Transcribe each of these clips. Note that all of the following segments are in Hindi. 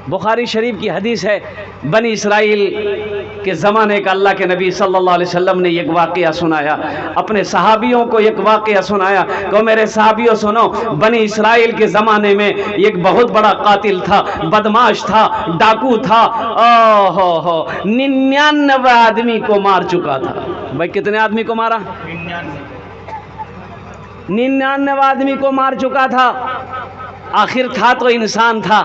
बुखारी शरीफ की हदीस है, बनी इसराइल के ज़माने का अल्लाह के नबी सल्लल्लाहु अलैहि वसल्लम ने एक वाक़या सुनाया, अपने सहाबियों को एक वाक़या सुनाया। तो मेरे सहाबियों सुनो, बनी इसराइल के ज़माने में एक बहुत बड़ा कातिल था, बदमाश था, डाकू था। ओहो 99 आदमी को मार चुका था। भाई कितने आदमी को मारा? 99 आदमी को मार चुका था। आखिर था तो इंसान था,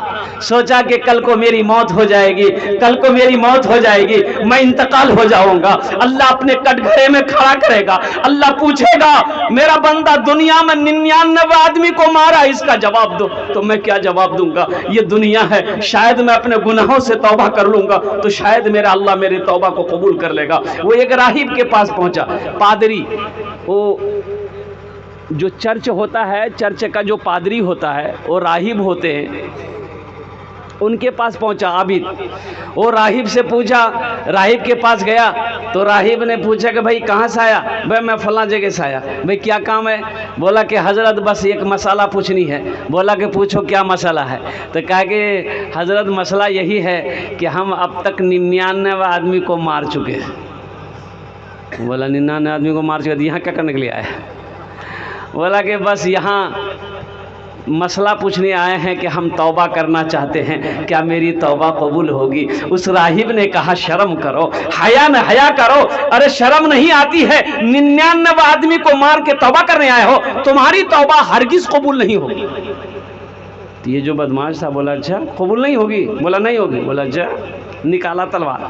सोचा कि कल को मेरी मौत हो जाएगी, कल को मेरी मौत हो जाएगी, मैं इंतकाल हो जाऊंगा। अल्लाह अपने कटघरे में खड़ा करेगा, अल्लाह पूछेगा मेरा बंदा दुनिया में 99 आदमी को मारा, इसका जवाब दो। तो मैं क्या जवाब दूंगा? ये दुनिया है, शायद मैं अपने गुनाहों से तौबा कर लूंगा तो शायद मेरा अल्लाह मेरी तौबा को कबूल कर लेगा। वो एक राहिब के पास पहुंचा, पादरी, वो जो चर्च होता है, चर्च का जो पादरी होता है, वो राहिब होते हैं, उनके पास पहुंचा आबिद। वो राहिब से पूछा, राहिब के पास गया तो राहिब ने पूछा कि भाई कहाँ से आया? भाई मैं फलां जगह से आया। भाई क्या काम है? बोला कि हज़रत बस एक मसला पूछनी है। बोला कि पूछो क्या मसला है? तो कहा कि हज़रत मसला यही है कि हम अब तक 99 आदमी को मार चुके हैं। बोला 99 आदमी को मार चुके, यहाँ क्या करने के लिए आए? बोला कि बस यहाँ मसला पूछने आए हैं कि हम तौबा करना चाहते हैं, क्या मेरी तौबा कबूल होगी? उस राहिब ने कहा शर्म करो, हया करो। अरे शर्म नहीं आती है? 99 आदमी को मार के तौबा करने आए हो, तुम्हारी तौबा हरगिज कबूल नहीं होगी। तो ये जो बदमाश था बोला अच्छा कबूल नहीं होगी? बोला नहीं होगी। बोला अच्छा, निकाला तलवार।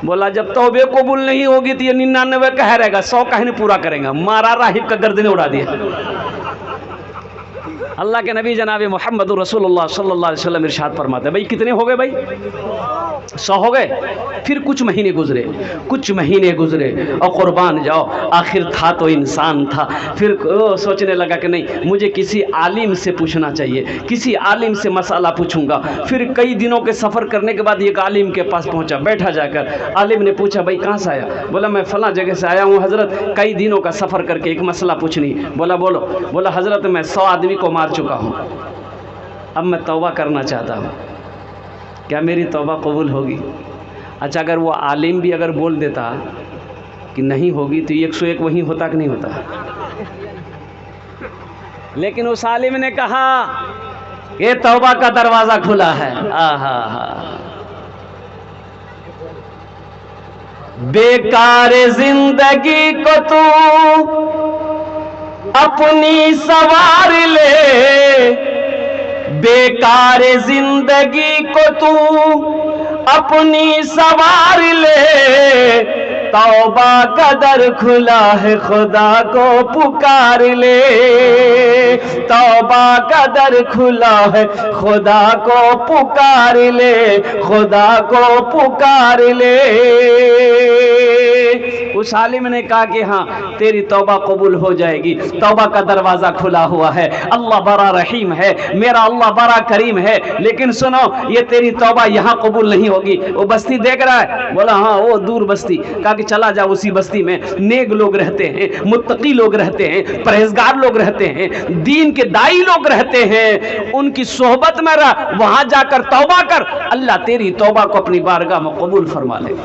बोला जब तौबे कबूल नहीं होगी तो ये 99 कह रहेगा, 100 कहने पूरा करेगा। मारा, राहिब का गर्दन उड़ा दिया। अल्लाह के नबी जनाब मोहम्मद रसूलुल्लाह सल्लल्लाहु अलैहि वसल्लम इरशाद फरमाते हैं, भाई कितने हो गए? भाई 100 हो गए। फिर कुछ महीने गुजरे और कुर्बान जाओ, आखिर था तो इंसान था। फिर सोचने लगा कि नहीं, मुझे किसी आलिम से पूछना चाहिए, किसी आलिम से मसाला पूछूंगा। फिर कई दिनों के सफ़र करने के बाद एक आलिम के पास पहुंचा, बैठा जाकर। आलिम ने पूछा भाई कहाँ से आया? बोला मैं फलां जगह से आया हूँ हज़रत, कई दिनों का सफ़र करके एक मसला पूछनी। बोला बोलो। बोला हज़रत मैं 100 आदमी को मार चुका हूँ, अब मैं तौबा करना चाहता हूँ, क्या मेरी तौबा कबूल होगी? अच्छा, अगर वो आलिम भी अगर बोल देता कि नहीं होगी तो 101 वहीं होता कि नहीं होता? लेकिन उस आलिम ने कहा ये तौबा का दरवाज़ा खुला है। आहा हा, बेकार जिंदगी को तू अपनी सवार ले, बेकार जिंदगी को तू अपनी सवार ले, तौबा का दर खुला है खुदा को पुकार ले, तौबा का दर खुला है खुदा को पुकार ले, खुदा को पुकार ले। उस आलिम ने कहा कि हाँ तेरी तौबा कबूल हो जाएगी, तौबा का दरवाज़ा खुला हुआ है, अल्लाह बड़ा रहीम है, मेरा अल्लाह बड़ा करीम है। लेकिन सुनो, ये तेरी तौबा यहाँ कबूल नहीं होगी। वो बस्ती देख रहा है? बोला हाँ वो दूर बस्ती। कहा कि चला जा, उसी बस्ती में नेक लोग रहते हैं, मुत्तकी लोग रहते हैं, परहेजगार लोग रहते हैं, दीन के दाई लोग रहते हैं, उनकी सोहबत में रह, वहाँ जाकर तौबा कर, अल्लाह तेरी तौबा को अपनी बारगाह में कबूल फरमा लेगा।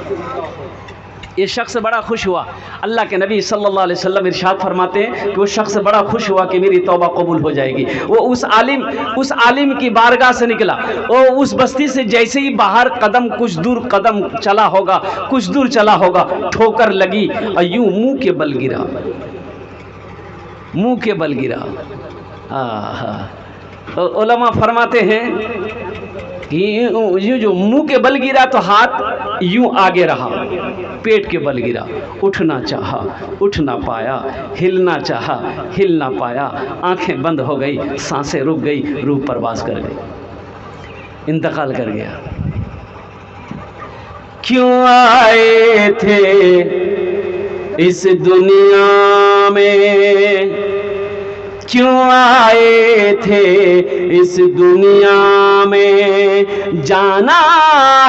ये शख्स बड़ा खुश हुआ। अल्लाह के नबी सल्लल्लाहु अलैहि वसल्लम इरशाद फरमाते हैं कि वो शख्स बड़ा खुश हुआ कि मेरी तौबा कबूल हो जाएगी। वो उस आलिम की बारगाह से निकला, वो उस बस्ती से जैसे ही बाहर कुछ दूर कदम चला होगा, ठोकर लगी और यूं मुंह के बल गिरा। उलमा फरमाते हैं कि ये जो मुंह के बल गिरा तो हाथ यूं आगे रहा, पेट के बल गिरा, उठना चाहा, उठ ना पाया, हिलना चाहा, हिल ना पाया, आंखें बंद हो गई, सांसें रुक गई, रूह परवास कर गई, इंतकाल कर गया। क्यों आए थे इस दुनिया में, क्यों आए थे इस दुनिया में, जाना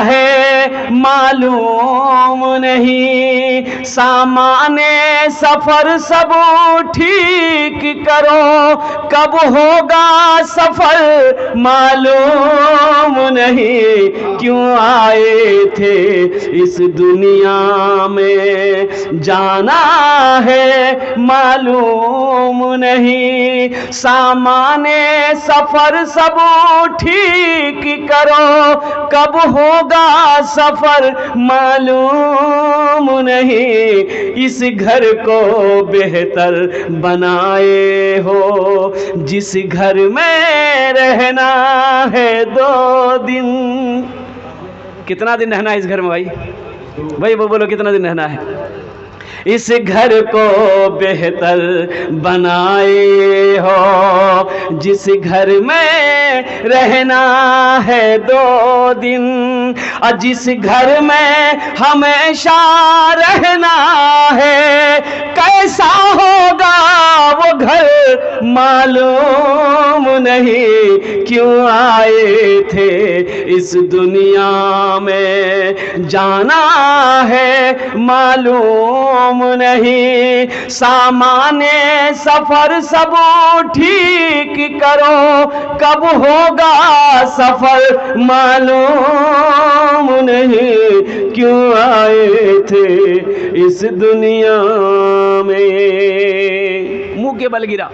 है मालूम नहीं, सामाने सफर सब ठीक करो, कब होगा सफर मालूम नहीं, क्यों आए थे इस दुनिया में, जाना है मालूम नहीं, सामाने सफर सब ठीक करो, कब होगा सफर मालूम नहीं, इस घर को बेहतर बनाए हो, जिस घर में रहना है 2 दिन। कितना दिन रहना है इस घर में भाई? भाई वो बोलो कितना दिन रहना है? इस घर को बेहतर बनाए हो, जिस घर में रहना है 2 दिन, और जिस घर में हमेशा रहना है, कैसा होगा वो घर मालूम नहीं, क्यों आए थे इस दुनिया में, जाना है मालूम नहीं, सामाने सफर सब ठीक करो, कब होगा सफर मालूम नहीं, क्यों आए थे इस दुनिया में। मुंह के बल गिरा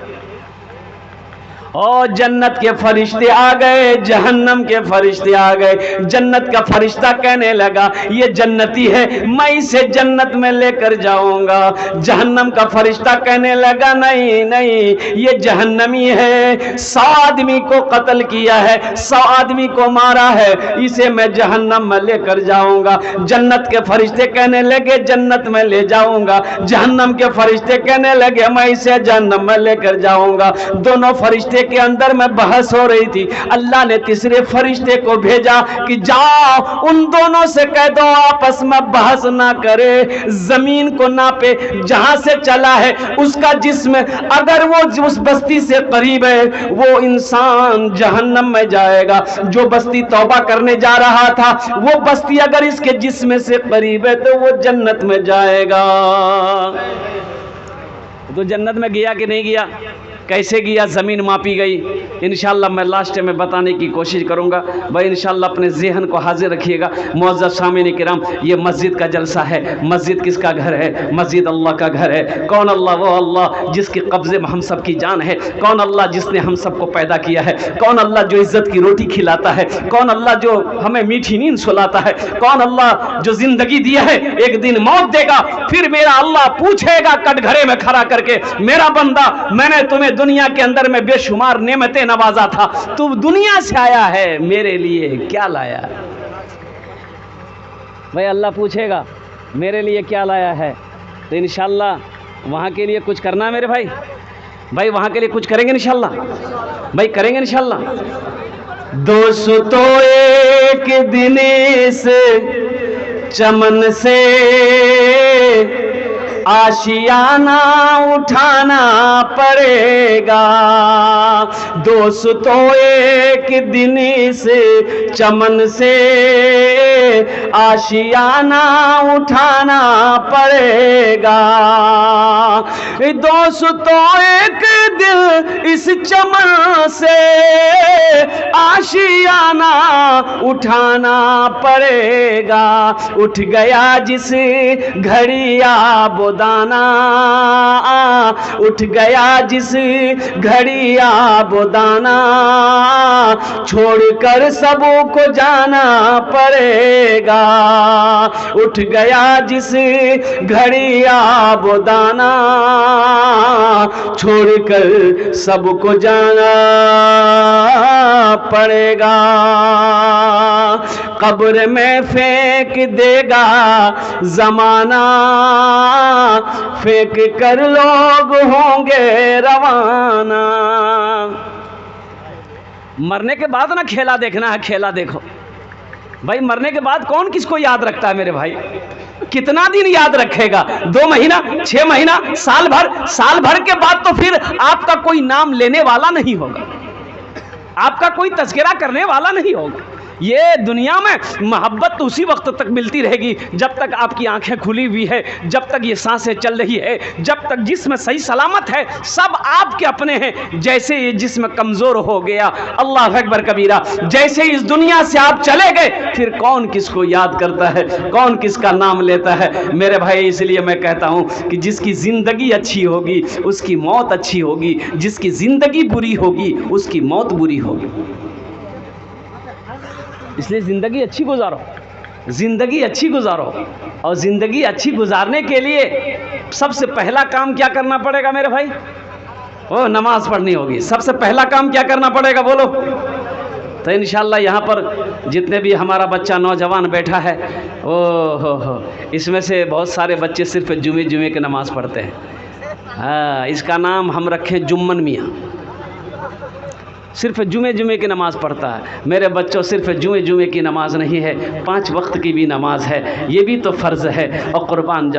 और जन्नत के फरिश्ते आ गए, जहन्नम के फरिश्ते आ गए। जन्नत का फरिश्ता कहने लगा ये जन्नती है, मैं इसे जन्नत में लेकर जाऊंगा। जहन्नम का फरिश्ता कहने लगा नहीं नहीं, ये जहन्नमी है, 100 आदमी को कत्ल किया है, 100 आदमी को मारा है, इसे मैं जहन्नम में लेकर जाऊंगा। जन्नत के फरिश्ते कहने लगे जन्नत में ले जाऊंगा। जहन्नम के फरिश्ते कहने लगे मैं इसे जहन्नम में लेकर जाऊंगा। दोनों फरिश्ते के अंदर में बहस हो रही थी। अल्लाह ने तीसरे फरिश्ते को भेजा कि जाओ उन दोनों से कह दो आपस में बहस ना करे, जमीन को नापे, जहां से चला है उसका जिस्म अगर वो उस बस्ती से करीब है वो इंसान जहन्नम में जाएगा। जो बस्ती तौबा करने जा रहा था वो बस्ती अगर इसके जिस्म से करीब है तो वो जन्नत में जाएगा। तो जन्नत में गया कि नहीं गया? कैसे गया? ज़मीन मापी गई। इंशाअल्लाह मैं लास्ट में बताने की कोशिश करूंगा। भाई इंशाअल्लाह अपने ज़हन को हाजिर रखिएगा। मुअज़्ज़ज़ सामिन किराम, ये मस्जिद का जलसा है। मस्जिद किसका घर है? मस्जिद अल्लाह का घर है। कौन अल्लाह? वो अल्लाह जिसके कब्ज़े में हम सब की जान है। कौन अल्लाह जिसने हम सबको पैदा किया है। कौन अल्लाह जो इज़्ज़त की रोटी खिलाता है। कौन अल्लाह जो हमें मीठी नींद सुलाता है। कौन अल्लाह जो ज़िंदगी दिया है, एक दिन मौत देगा, फिर मेरा अल्लाह पूछेगा कटघरे में खड़ा करके, मेरा बंदा मैंने तुम्हें दुनिया के अंदर में बेशुमार नेमतें नवाजा था, तू दुनिया से आया है, मेरे लिए क्या लाया? भाई अल्लाह पूछेगा मेरे लिए क्या लाया है। तो इंशाअल्लाह वहाँ के लिए कुछ करना है मेरे भाई। भाई वहाँ के लिए कुछ करेंगे इंशाअल्लाह। भाई करेंगे इंशाअल्लाह। दोस्तों एक दिन इस चमन से आशियाना उठाना पड़ेगा। दोस्तों एक दिन इस चमन से आशियाना उठाना पड़ेगा। दोस्तों एक दिन इस चमन से आशियाना उठाना पड़ेगा। उठ गया जिस घड़ी आबो दाना, उठ गया जिस घड़ी आबो दाना, छोड़कर सबको जाना पड़ेगा। उठ गया जिस घड़ी आबो दाना, छोड़कर सबको जाना पड़ेगा। कब्र में फेंक देगा जमाना, फेंक कर लोग होंगे रवाना। मरने के बाद ना खेला देखना है, खेला देखो भाई। मरने के बाद कौन किसको याद रखता है मेरे भाई? कितना दिन याद रखेगा? 2 महीना, 6 महीना, साल भर? साल भर के बाद तो फिर आपका कोई नाम लेने वाला नहीं होगा, आपका कोई तज़किरा करने वाला नहीं होगा। ये दुनिया में मोहब्बत तो उसी वक्त तक मिलती रहेगी जब तक आपकी आंखें खुली हुई है, जब तक ये सांसें चल रही है, जब तक जिस्म सही सलामत है, सब आपके अपने हैं। जैसे ये जिस्म कमज़ोर हो गया, अल्लाह अकबर कबीरा, जैसे इस दुनिया से आप चले गए, फिर कौन किसको याद करता है, कौन किसका नाम लेता है। मेरे भाई, इसलिए मैं कहता हूँ कि जिसकी ज़िंदगी अच्छी होगी उसकी मौत अच्छी होगी, जिसकी ज़िंदगी बुरी होगी उसकी मौत बुरी होगी। इसलिए ज़िंदगी अच्छी गुजारो, ज़िंदगी अच्छी गुजारो। और ज़िंदगी अच्छी गुजारने के लिए सबसे पहला काम क्या करना पड़ेगा मेरे भाई? ओ, नमाज़ पढ़नी होगी। सबसे पहला काम क्या करना पड़ेगा बोलो? तो इंशाअल्लाह यहाँ पर जितने भी हमारा बच्चा नौजवान बैठा है, हो, इसमें से बहुत सारे बच्चे सिर्फ जुमे जुमे की नमाज़ पढ़ते हैं। हाँ, इसका नाम हम रखें जुम्मन मियाँ। सिर्फ जुमे जुमे की नमाज़ पढ़ता है। मेरे बच्चों, सिर्फ जुमे जुमे की नमाज़ नहीं है, 5 वक्त की भी नमाज़ है, ये भी तो फ़र्ज़ है। और कुर्बान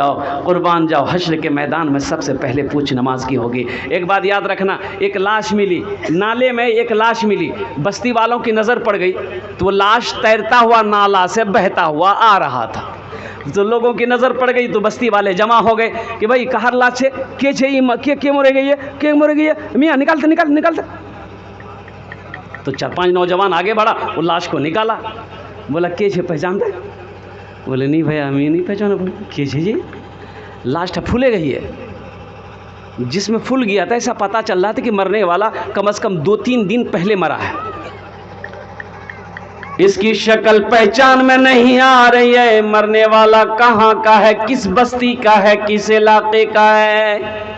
जाओ, हश्र के मैदान में सबसे पहले पूछ नमाज की होगी। एक बात याद रखना, एक लाश मिली नाले में, एक लाश मिली, बस्ती वालों की नज़र पड़ गई तो वो लाश तैरता हुआ नाला से बहता हुआ आ रहा था। तो लोगों की नज़र पड़ गई तो बस्ती वाले जमा हो गए कि भाई कहर लाश से के मरे गई है, मियाँ निकालते। तो 4-5 नौजवान आगे बढ़ा, वो लाश को निकाला। बोला के छे पहचानते? बोले नहीं भैया, हमें नहीं पहचाना। के छे जी? लाश फूले गई है, जिसमें फूल गया था। ऐसा पता चल रहा था कि मरने वाला कम से कम 2-3 दिन पहले मरा है। इसकी शक्ल पहचान में नहीं आ रही है, मरने वाला कहाँ का है, किस बस्ती का है, किस इलाके का है।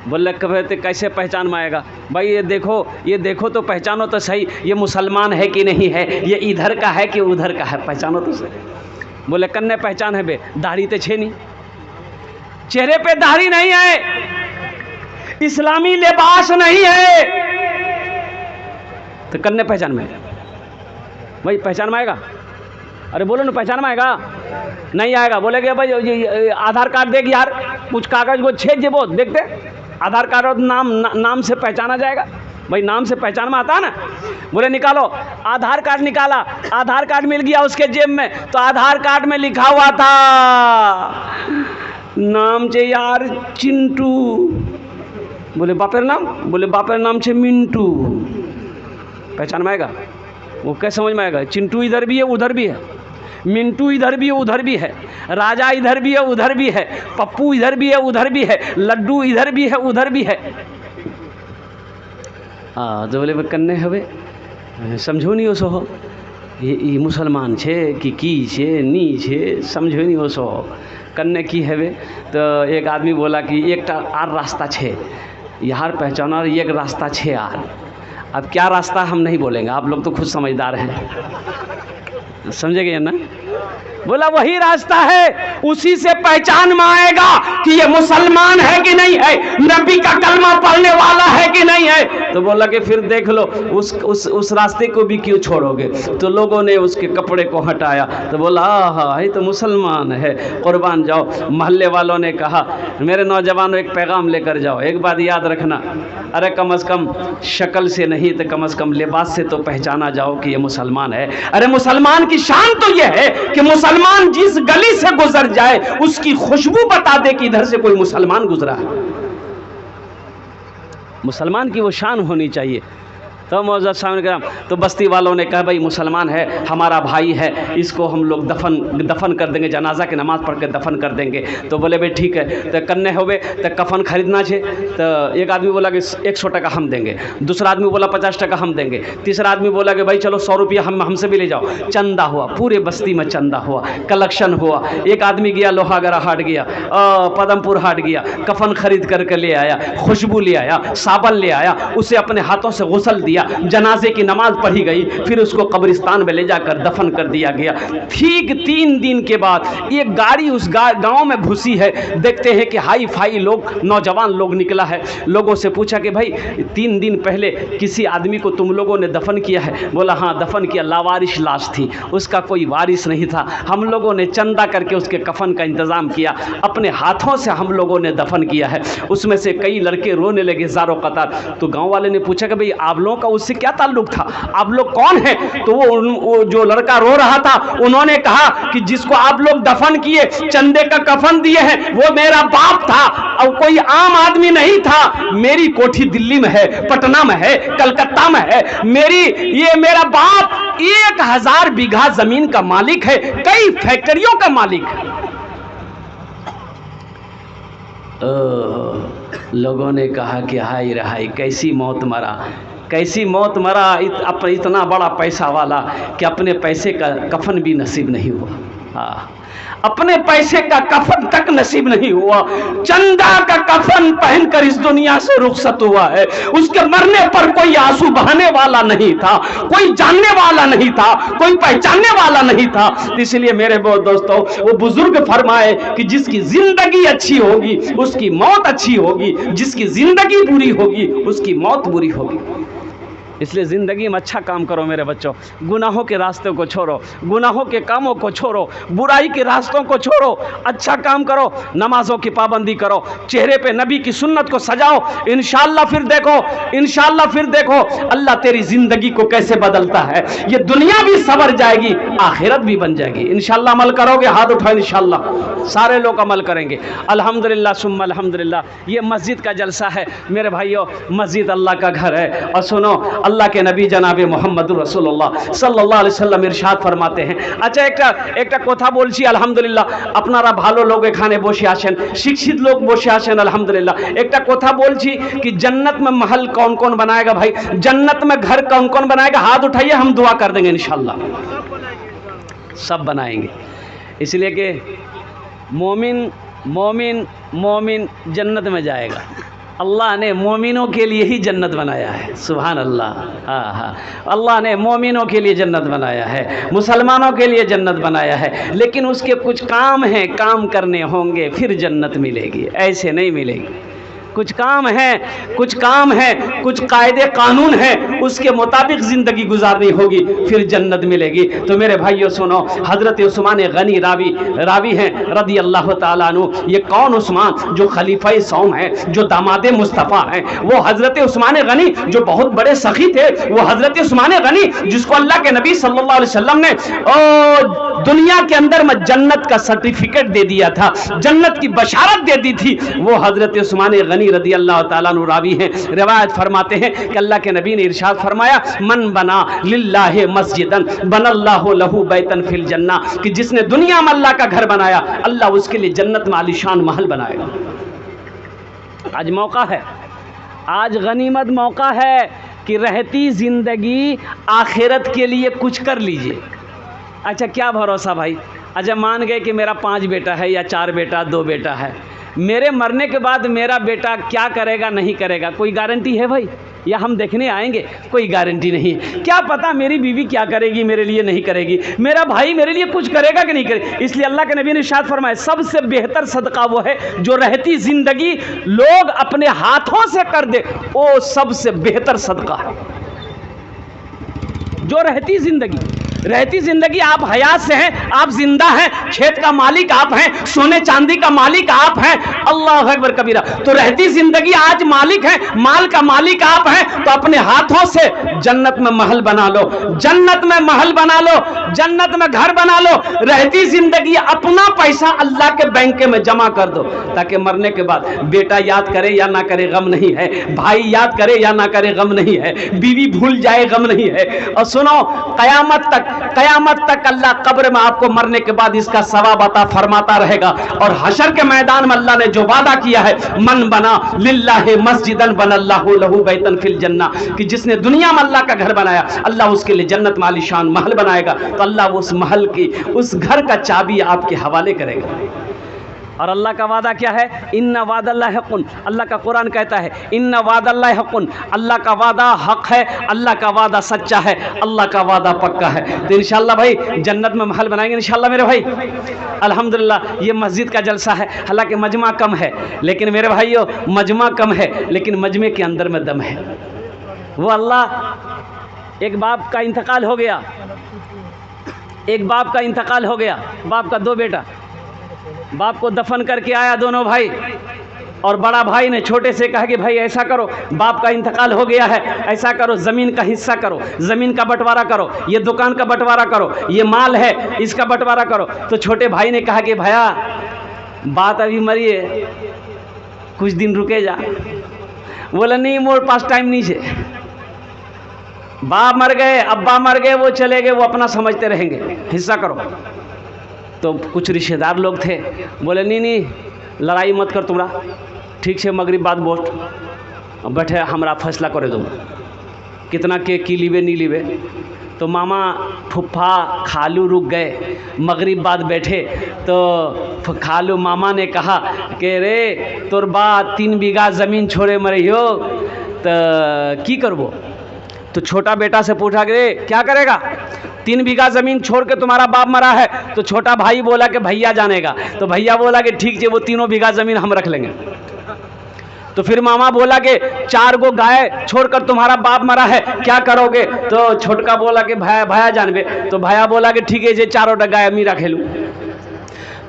बोले कहते कैसे पहचान में आएगा? भाई ये देखो तो पहचानो तो सही, ये मुसलमान है कि नहीं है, ये इधर का है कि उधर का है, पहचानो तो सही। बोले कन्ने पहचान है बे, दाढ़ी तो छे नहीं, चेहरे पे दाढ़ी नहीं है, इस्लामी लिबास नहीं है, तो कन्ने पहचान में? भाई पहचान में आएगा? अरे बोलो ना, पहचान में आएगा? नहीं आएगा। बोलेगे भाई आधार कार्ड देख यार, कुछ कागज वो छेद वो देखते, आधार कार्ड और नाम से पहचाना जाएगा। भाई नाम से पहचान में आता है ना। बोले निकालो, आधार कार्ड निकाला, आधार कार्ड मिल गया उसके जेब में, तो आधार कार्ड में लिखा हुआ था नाम छे यार चिंटू। बोले बापेर नाम? बोले बापेर नाम छे मिंटू। पहचान में आएगा? वो कैसे समझ में आएगा? चिंटू इधर भी है उधर भी है, मिंटू इधर भी है उधर भी है, राजा इधर भी है उधर भी है, पप्पू इधर भी है उधर भी है, लड्डू इधर भी है उधर भी है। जो बोले कन्ने हवे समझो नहीं ओसो हो, ये मुसलमान छे कि की छे नी छे, समझो नहीं ओसो कन्ने की हवे। तो एक आदमी बोला कि एक आर रास्ता छे यार, पहचाना एक रास्ता छे यार। अब क्या रास्ता हम नहीं बोलेंगे, आप लोग तो खुद समझदार हैं, समझेंगे ना। बोला वही रास्ता है, उसी से पहचान में आएगा कि ये मुसलमान है कि नहीं है, नबी का कलमा पढ़ने वाला है कि नहीं है। तो बोला कि फिर देख लो उस रास्ते को भी क्यों छोड़ोगे। तो लोगों ने उसके कपड़े को हटाया, तो बोला हाँ ये तो मुसलमान है, कुर्बान जाओ। मोहल्ले वालों ने कहा मेरे नौजवानों एक पैगाम लेकर जाओ, एक बात याद रखना, अरे कम से कम शक्ल से नहीं तो कम से कम लिबास से तो पहचाना जाओ कि ये मुसलमान है। अरे मुसलमान की शान तो ये है कि मुसलमान जिस गली से गुजर जाए उसकी खुशबू बता दे कि इधर से कोई मुसलमान गुजरा है। मुसलमान की वो शान होनी चाहिए। तो मौजूद सामने तो बस्ती वालों ने कहा भाई मुसलमान है, हमारा भाई है, इसको हम लोग दफन कर देंगे, जनाजा की नमाज़ पढ़ के दफन कर देंगे। तो बोले भाई ठीक है, तो कन्ने होवे तो कफन खरीदना छे। तो एक आदमी बोला कि 100 टका हम देंगे, दूसरा आदमी बोला 50 टका हम देंगे, तीसरा आदमी बोला कि भाई चलो 100 रुपया हमसे भी ले जाओ। चंदा हुआ, पूरे बस्ती में चंदा हुआ, कलेक्शन हुआ। एक आदमी गया लोहागड़ा हाट गया, पदमपुर हाट गया, कफन खरीद करके ले आया, खुशबू ले आया, साबन ले आया, उसे अपने हाथों से गुस्ल दिया, जनाजे की नमाज पढ़ी गई, फिर उसको कब्रिस्तान में ले जाकर दफन कर दिया गया। ठीक 3 दिन के बाद एक गाड़ी उस गांव में घुसी है। देखते हैं कि हाई फाई लोग, नौजवान लोग निकला है। लोगों से पूछा कि भाई 3 दिन पहले किसी आदमी को तुम लोगों ने दफन किया है? बोला हाँ दफन किया, लावारिश लाश थी, उसका कोई वारिस नहीं था, हम लोगों ने चंदा करके उसके कफन का इंतज़ाम किया, अपने हाथों से हम लोगों ने दफन किया है। उसमें से कई लड़के रोने लगे ज़ारो कतार। तो गाँव वाले ने पूछा कि भाई आप लोगों का उससे क्या ताल्लुक था, आप लोग कौन हैं? तो वो जो लड़का रो रहा था, उन्होंने कहा कि जिसको आप लोग दफन किए, चंदे का कफन दिए हैं, वो मेरा बाप था और कोई आम आदमी नहीं था। मेरी कोठी दिल्ली में है, पटना में है, कलकत्ता में है। ये मेरा बाप 1000 बीघा जमीन का मालिक है, कई फैक्ट्रियों का मालिक है। लोगों ने कहा कि हाय रहाई, कैसी मौत मरा, कैसी मौत मरा। इतना बड़ा पैसा वाला कि अपने पैसे का कफन भी नसीब नहीं हुआ। हाँ, अपने पैसे का कफन तक नसीब नहीं हुआ। चंदा का कफन पहनकर इस दुनिया से रुखसत हुआ है। उसके मरने पर कोई आंसू बहाने वाला नहीं था, कोई जानने वाला नहीं था, कोई पहचानने वाला नहीं था। इसलिए मेरे दोस्तों, वो बुजुर्ग फरमाए कि जिसकी जिंदगी अच्छी होगी उसकी मौत अच्छी होगी, जिसकी जिंदगी बुरी होगी उसकी मौत बुरी होगी। इसलिए ज़िंदगी में अच्छा काम करो मेरे बच्चों, गुनाहों के रास्तों को छोड़ो, गुनाहों के कामों को छोड़ो, बुराई के रास्तों को छोड़ो, अच्छा काम करो, नमाजों की पाबंदी करो, चेहरे पे नबी की सुन्नत को सजाओ। इंशाअल्लाह फिर देखो अल्लाह तेरी ज़िंदगी को कैसे बदलता है। ये दुनिया भी सवर जाएगी, आखिरत भी बन जाएगी। इंशाअल्लाह अमल करोगे? हाथ उठाओ। इंशाअल्लाह सारे लोग अमल करेंगे। अल्हम्दुलिल्लाह सुम्मा अल्हम्दुलिल्लाह। ये मस्जिद का जलसा है मेरे भाइयों, मस्जिद अल्लाह का घर है। और सुनो, अल्लाह के नबी जनाब मोहम्मद रसूलुल्लाह सल्लल्लाहु अलैहि वसल्लम इरशाद फरमाते हैं। अच्छा, একটা কথা বলছি আলহামদুলিল্লাহ, আপনারা ভালো লোক এখানে বসে আছেন, শিক্ষিত লোক বসে আছেন আলহামদুলিল্লাহ। একটা কথা বলছি कि जन्नत में महल कौन कौन बनाएगा भाई, जन्नत में घर कौन कौन बनाएगा? हाथ उठाइए, हम दुआ कर देंगे इंशाअल्लाह। सब बनाएंगे, इसलिए कि मोमिन जन्नत में जाएगा। अल्लाह ने मोमिनों के लिए ही जन्नत बनाया है। सुभान अल्लाह। हाँ, अल्लाह ने मोमिनों के लिए जन्नत बनाया है, मुसलमानों के लिए जन्नत बनाया है। लेकिन उसके कुछ काम हैं, काम करने होंगे फिर जन्नत मिलेगी, ऐसे नहीं मिलेगी। कुछ काम है, कुछ कायदे कानून है, उसके मुताबिक ज़िंदगी गुजारनी होगी, फिर जन्नत मिलेगी। तो मेरे भाइयों सुनो, हज़रत उस्मान गनी रावी हैं रदी अल्लाह ताला अन्हु। ये कौन उस्मान? जो खलीफा सौम है, जो दामादे मुस्तफ़ा हैं, वो हज़रत उस्मान गनी जो बहुत बड़े सखी थे। वो हज़रत उस्मान गनी जिसको अल्लाह के नबी सल्लल्लाहु अलैहि वसल्लम ने दुनिया के अंदर में जन्नत का सर्टिफिकेट दे दिया था, जन्नत की बशारत दे दी थी। वो हज़रत उस्मान गनी रदी अल्लाह ताला अन्हु रावी हैं। रिवायत फरमाते हैं कि अल्लाह के नबी ने इरशाद फरमाया, मन बना लिल्लाहि मस्जिदन बनल्लाहु लहू बैतन फिल जन्ना, कि जिसने दुनिया में अल्लाह का घर बनाया, अल्लाह उसके लिए जन्नत में आलीशान महल बनाएगा। आज मौका है, आज गनीमत मौका है कि रहती जिंदगी आखिरत के लिए कुछ कर लीजिए। अच्छा, क्या भरोसा भाई? अच्छा, मान गए कि मेरा 5 बेटा है या 4 बेटा, 2 बेटा है, मेरे मरने के बाद मेरा बेटा क्या करेगा नहीं करेगा, कोई गारंटी है भाई? या हम देखने आएंगे? कोई गारंटी नहीं है। क्या पता मेरी बीवी क्या करेगी, मेरे लिए नहीं करेगी, मेरा भाई मेरे लिए कुछ करेगा कि नहीं करेगा। इसलिए अल्लाह के नबी ने इरशाद फरमाया, सबसे बेहतर सदका वो है जो रहती जिंदगी लोग अपने हाथों से कर दे, वो सबसे बेहतर सदका है। जो रहती जिंदगी आप हयात से हैं, आप जिंदा हैं, खेत का मालिक आप हैं, सोने चांदी का मालिक आप हैं, अल्लाह अकबर कबीरा। तो रहती जिंदगी आज मालिक है, माल का मालिक आप हैं, तो अपने हाथों से जन्नत में महल बना लो, जन्नत में महल बना लो, जन्नत में घर बना लो। रहती जिंदगी अपना पैसा अल्लाह के बैंक में जमा कर दो, ताकि मरने के बाद बेटा याद करे या ना करे गम नहीं है, भाई याद करे या ना करे गम नहीं है, बीवी भूल जाए गम नहीं है। और सुनो, कयामत तक अल्लाह कब्र में आपको मरने के बाद इसका सवाब अता फरमाता रहेगा। और हशर के मैदान में अल्लाह ने जो वादा किया है, मन बना लिल्लाहि मस्जिदन बनल्लाहु लहू बैतन फिल जन्ना, कि जिसने दुनिया में अल्लाह का घर बनाया, अल्लाह उसके लिए जन्नत में आलीशान महल बनाएगा। तो अल्लाह उस महल की, उस घर का चाबी आपके हवाले करेगा। और अल्लाह का वादा क्या है? इन्ना वादल्लाहि हक़्क़ुन। अल्लाह का कुरान कहता है, इन्ना वादल्लाहि हक़्क़ुन, अल्लाह का वादा हक है, अल्लाह का वादा सच्चा है, अल्लाह का वादा पक्का है। तो इंशाअल्लाह भाई जन्नत में महल बनाएंगे इंशाअल्लाह मेरे भाई। अल्हम्दुलिल्लाह ये मस्जिद का जलसा है, हालांकि मजमा कम है, लेकिन मेरे भाइयों मजमा कम है, लेकिन मजमे के अंदर में दम है। वो अल्लाह, एक बाप का इंतकाल हो गया, बाप का 2 बेटा, बाप को दफन करके आया दोनों भाई, और बड़ा भाई ने छोटे से कहा कि भाई ऐसा करो, बाप का इंतकाल हो गया है, ऐसा करो ज़मीन का हिस्सा करो, ज़मीन का बंटवारा करो, ये दुकान का बंटवारा करो, ये माल है इसका बंटवारा करो। तो छोटे भाई ने कहा कि भैया बात अभी मरी है, कुछ दिन रुके जा। बोला नहीं मोर पास टाइम नहीं है, बाप मर गए, अब्बा मर गए, वो चले गए, वो अपना समझते रहेंगे, हिस्सा करो। तो कुछ रिश्तेदार लोग थे, बोले नहीं नहीं लड़ाई मत कर तुमरा, ठीक से मगरिब बाद बोट बैठे हमरा फैसला करे दो कितना के की लीबे नहीं लीबे। तो मामा फुफ्फा खालू रुक गए, मगरिब बाद बैठे तो खालू मामा ने कहा कि रे तोर बा 3 बीघा ज़मीन छोड़े मरियो तो की करबो। तो छोटा बेटा से पूछा कि रे क्या करेगा, 3 बीघा ज़मीन छोड़ के तुम्हारा बाप मरा है। तो छोटा भाई बोला कि भैया जानेगा। तो भैया बोला कि ठीक है वो 3 बीघा ज़मीन हम रख लेंगे। तो फिर मामा बोला कि 4 गो गाय छोड़कर तुम्हारा बाप मरा है, क्या करोगे। तो छोटका बोला कि भैया जानबे। तो भैया बोला कि ठीक है ये 4 गाय अम्मी रख लूँ।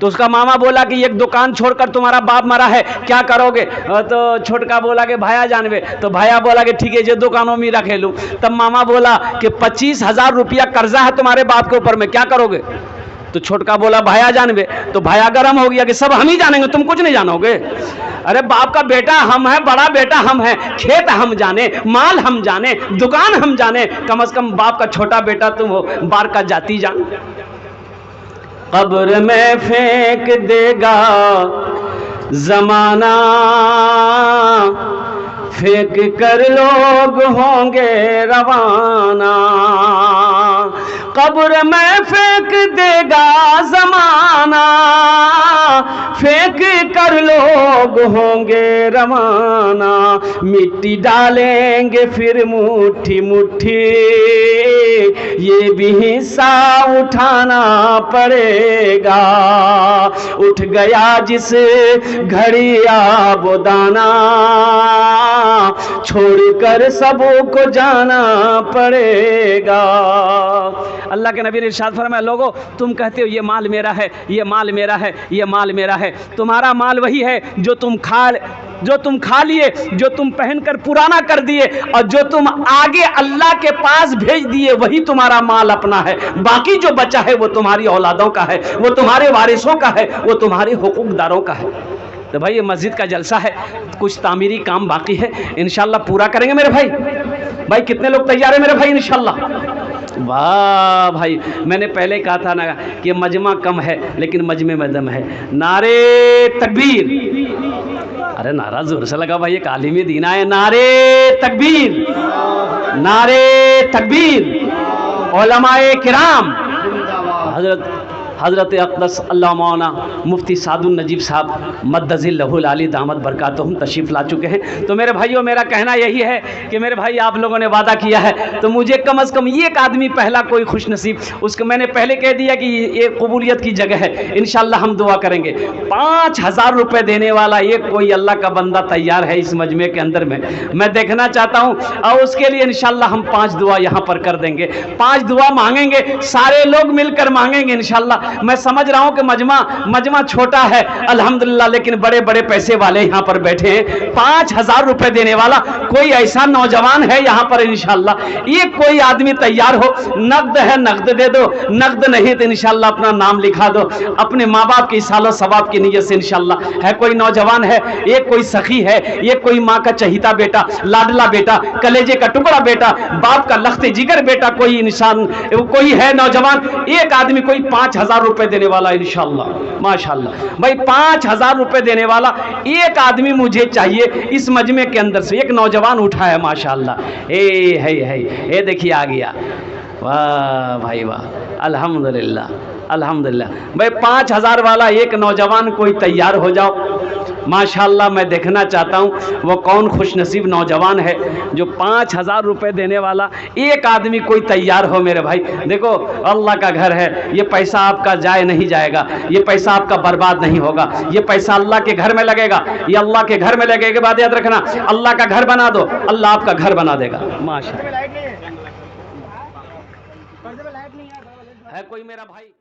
तो उसका मामा बोला कि एक दुकान छोड़कर तुम्हारा बाप मरा है, क्या करोगे। तो छोटका बोला कि भैया जानबे। तो भैया बोला कि ठीक है ये दुकानों में रखे लूँ। तब मामा बोला कि 25,000 रुपया कर्जा है तुम्हारे बाप के ऊपर में, क्या करोगे। तो छोटका बोला भैया जानबे। तो भैया गर्म हो गया कि सब हम ही जानेंगे, तुम कुछ नहीं जानोगे। अरे बाप का बेटा हम है, बड़ा बेटा हम है, खेत हम जाने, माल हम जाने, दुकान हम जाने, कम से कम बाप का छोटा बेटा तुम हो, बार का जाति जान। कब्र में फेंक देगा जमाना, फेंक कर लोग होंगे रवाना। कब्र में फेंक देगा जमाना, फेंक कर लोग होंगे रवाना। मिट्टी डालेंगे फिर मुट्ठी मुट्ठी, ये भी हिस्सा उठाना पड़ेगा। उठ गया जिस घड़ी वो दाना, छोड़कर सबको जाना पड़ेगा। अल्लाह के नबी ने इरशाद फरमाया, लोगों तुम कहते हो ये माल मेरा है, ये माल मेरा है, ये माल मेरा है। तुम्हारा माल वही है जो तुम खा लिए, जो तुम पहनकर पुराना कर दिए, और जो तुम आगे अल्लाह के पास भेज दिए, वही तुम्हारा माल अपना है। बाकी जो बचा है वो तुम्हारी औलादों का है, वो तुम्हारे वारिसों का है, वो तुम्हारे हुकूकदारों का है। तो भाई ये मस्जिद का जलसा है, कुछ तामीरी काम बाकी है, इंशाल्लाह पूरा करेंगे मेरे भाई। भाई कितने लोग तैयार है मेरे भाई इंशाल्लाह। वाह भाई, मैंने पहले कहा था ना कि मजमा कम है लेकिन मजमे में दम है। नारे तकबीर, अरे नारा जोर से लगा भाई, एक आलिम दीन आए। नारे तकबीर, नारे तकबीर। उलमाए किराम, हज़रत अक़दस अल्लाह मौलाना मुफ्ती सादुल नजीब साहब मद्दज़िल्लहुल आली दामत बरकातुहुम तशरीफ़ ला चुके हैं। तो मेरे भाइयों मेरा कहना यही है कि मेरे भाई आप लोगों ने वादा किया है तो मुझे कम से कम एक आदमी पहला कोई खुश नसीब, उसको मैंने पहले कह दिया कि ये कबूलियत की जगह है, इंशाल्लाह हम दुआ करेंगे। 5,000 रुपये देने वाला एक कोई अल्लाह का बंदा तैयार है इस मजमे के अंदर में, मैं देखना चाहता हूँ। और उसके लिए इंशाल्लाह हम 5 दुआ यहाँ पर कर देंगे, 5 दुआ मांगेंगे, सारे लोग मिलकर मांगेंगे इंशाल्लाह। मैं समझ रहा हूं कि मजमा छोटा है अल्हम्दुलिल्लाह, लेकिन बड़े बड़े पैसे वाले यहां पर बैठे हैं। 5,000 रुपए देने वाला कोई ऐसा नौजवान है यहां पर इंशाल्लाह, ये कोई आदमी तैयार हो, नकद है नकद दे दो, नकद नहीं तो इंशाल्लाह अपना नाम लिखा दो, अपने माँ बाप की सालो सवाब की नीयत से इंशाल्लाह। है कोई नौजवान है, एक कोई सखी है, एक कोई माँ का चहीता बेटा, लाडला बेटा, कलेजे का टुकड़ा बेटा, बाप का लख्ते जिगर बेटा, कोई इंसान कोई है नौजवान, एक आदमी कोई 5,000 रुपए देने वाला इंशाल्लाह माशाल्लाह। भाई 5,000 रुपए देने वाला एक आदमी मुझे चाहिए इस मजमे के अंदर से। एक नौजवान उठा है माशाल्लाह, ए देखिए आ गया, वाह भाई वाह, अल्हम्दुलिल्लाह अल्हम्दुलिल्लाह। भाई 5,000 वाला एक नौजवान कोई तैयार हो जाओ माशाल्लाह। मैं देखना चाहता हूँ वो कौन खुशनसीब नौजवान है जो 5,000 रुपये देने वाला एक आदमी कोई तैयार हो मेरे भाई। देखो अल्लाह का घर है, ये पैसा आपका जाए नहीं जाएगा, ये पैसा आपका बर्बाद नहीं होगा, ये पैसा अल्लाह के घर में लगेगा, ये अल्लाह के घर में लगेगा। बात याद रखना, अल्लाह का घर बना दो, अल्लाह आपका घर बना देगा माशाल्लाह। है कोई मेरा भाई?